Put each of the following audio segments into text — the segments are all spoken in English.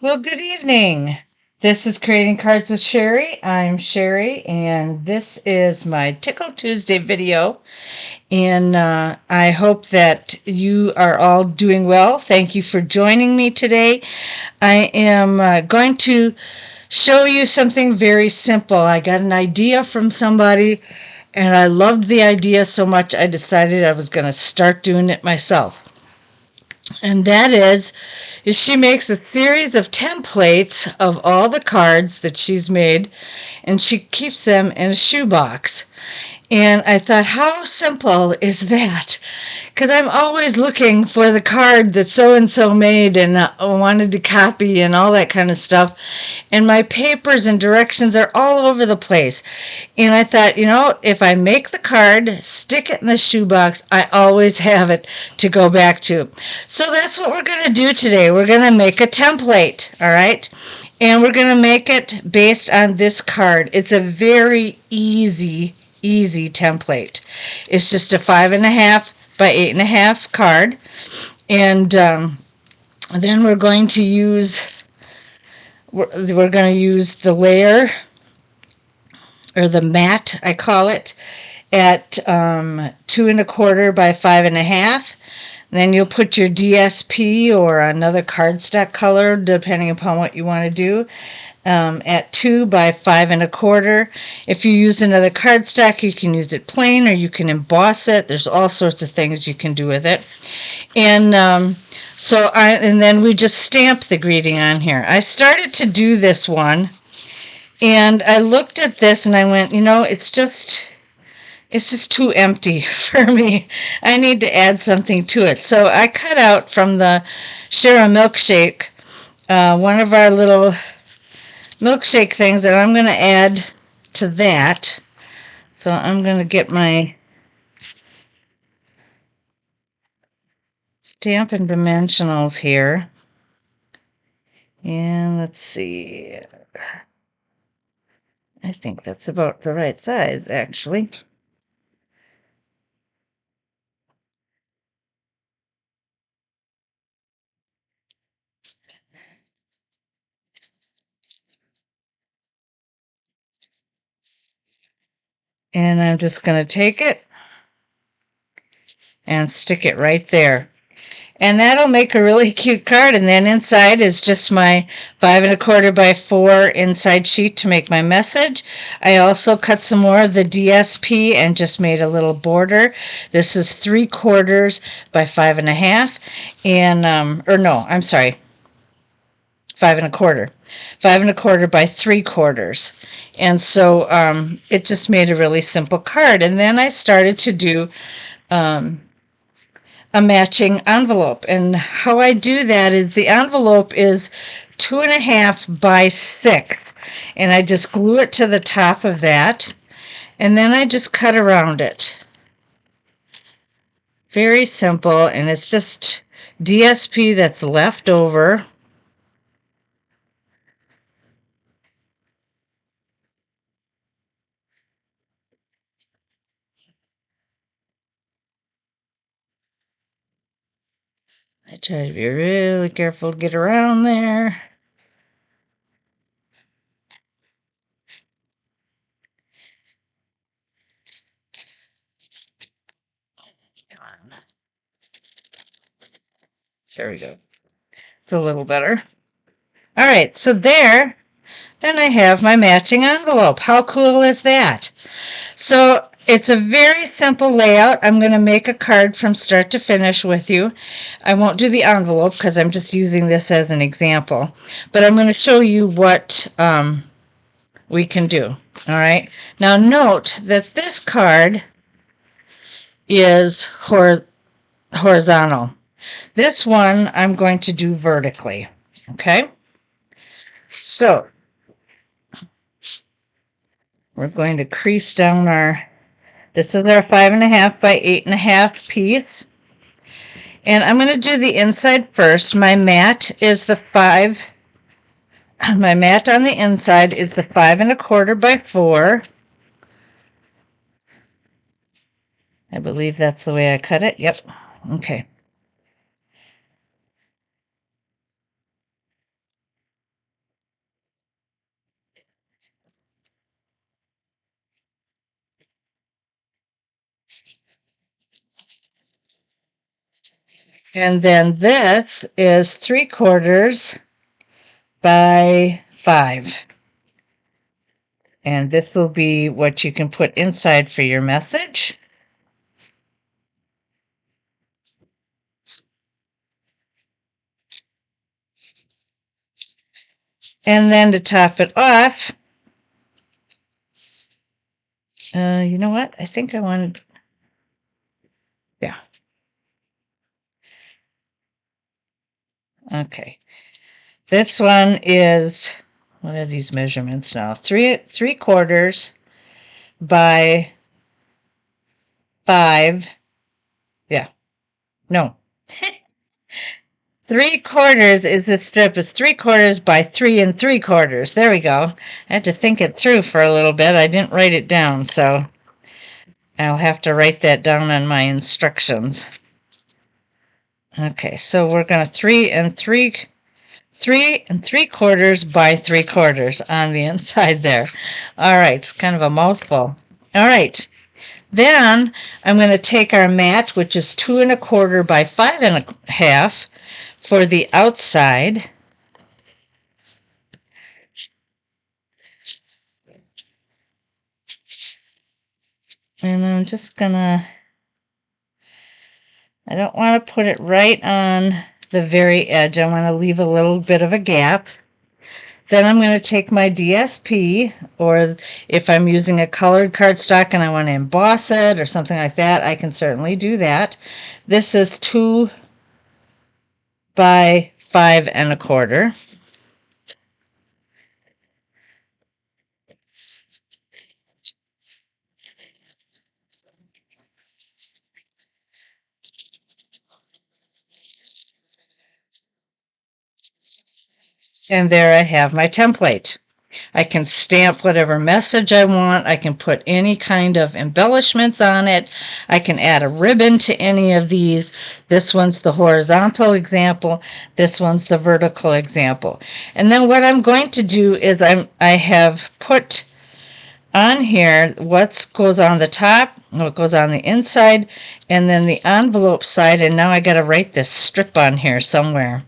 Well, good evening. This is Creating Cards with Sherry. I'm Sherry, and this is my Tickle Tuesday video. And I hope that you are all doing well. Thank you for joining me today. I am going to show you something very simple. I got an idea from somebody, and I loved the idea so much I decided I was going to start doing it myself. And that is she makes a series of templates of all the cards that she's made, and she keeps them in a shoebox. And I thought, how simple is that? Because I'm always looking for the card that so and so made and wanted to copy and all that kind of stuff. And my papers and directions are all over the place. And I thought, if I make the card, stick it in the shoebox, I always have it to go back to. So that's what we're going to do today. We're going to make a template, all right? And we're going to make it based on this card. It's a very easy template. It's just a 5.5 by 8.5 card. And then we're going to use the layer, or the mat, I call it, at 2.25 by 5.5. Then you'll put your DSP or another cardstock color, depending upon what you want to do, at 2 by 5.25. If you use another cardstock, you can use it plain or you can emboss it. There's all sorts of things you can do with it. And and then we just stamp the greeting on here. I started to do this one, and I looked at this and I went, it's just too empty for me. I need to add something to it. So I cut out from the Share a Milkshake, one of our little milkshake things that I'm going to add to that. So I'm going to get my Stampin' Dimensionals here. And let's see. I think that's about the right size, actually. And I'm just going to take it and stick it right there. And that'll make a really cute card. And then inside is just my 5.25 by 4 inside sheet to make my message. I also cut some more of the DSP and just made a little border. This is 3/4 by 5.5. And, or no, I'm sorry, 5.25. 5.25 by 3/4. And so it just made a really simple card. And then I started to do a matching envelope. And how I do that is the envelope is 2.5 by 6. And I just glue it to the top of that. And then I just cut around it. Very simple. And it's just DSP that's left over. I try to be really careful to get around there. There we go. It's a little better. All right, so there. Then I have my matching envelope. How cool is that? So it's a very simple layout. I'm going to make a card from start to finish with you. I won't do the envelope because I'm just using this as an example. But I'm going to show you what we can do. All right. Now note that this card is horizontal. This one I'm going to do vertically. Okay. So we're going to crease down this is our 5.5 by 8.5 piece. And I'm going to do the inside first. My mat is the 5. My mat on the inside is the 5.25 by 4. I believe that's the way I cut it. Yep. Okay. And then this is 3/4 by 5. And this will be what you can put inside for your message. And then to top it off, you know what? I think I wanted, yeah. Okay. This one is, what are these measurements now? 3/4 by 5. Yeah. No. 3/4 is this strip is 3/4 by 3 3/4. There we go. I had to think it through for a little bit. I didn't write it down, so I'll have to write that down on my instructions. Okay, so we're going to 3 3/4 by 3/4 on the inside there. All right, it's kind of a mouthful. All right, then I'm going to take our mat, which is 2 1/4 by 5 1/2 for the outside. And I'm just gonna, I don't want to put it right on the very edge. I want to leave a little bit of a gap. Then I'm going to take my DSP, or if I'm using a colored cardstock and I want to emboss it or something like that, I can certainly do that. This is 2 by 5 1/4. And there I have my template. I can stamp whatever message I want. I can put any kind of embellishments on it. I can add a ribbon to any of these. This one's the horizontal example. This one's the vertical example. And then what I'm going to do is I have put on here what goes on the top, what goes on the inside, and then the envelope side. And now I got to write this strip on here somewhere.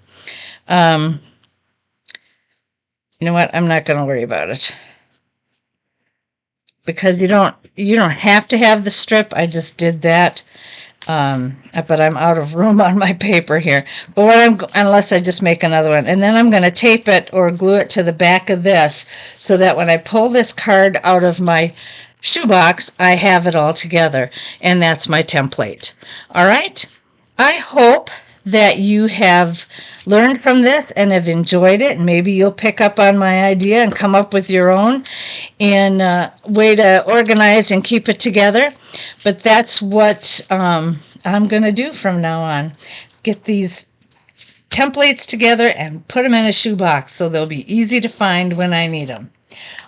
You know what? I'm not going to worry about it, because you don't have to have the strip. I just did that, but I'm out of room on my paper here. But unless I just make another one, and then I'm going to tape it or glue it to the back of this, so that when I pull this card out of my shoebox, I have it all together, and that's my template. All right. I hope that you have learned from this and have enjoyed it. Maybe you'll pick up on my idea and come up with your own way to organize and keep it together. But that's what I'm going to do from now on. Get these templates together and put them in a shoebox so they'll be easy to find when I need them.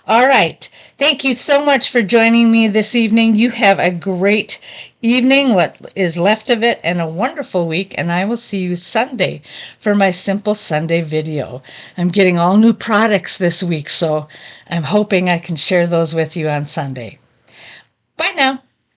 All right. Thank you so much for joining me this evening. You have a great evening, what is left of it, and a wonderful week, and I will see you Sunday for my Simple Sunday video. I'm getting all new products this week, so I'm hoping I can share those with you on Sunday. Bye now.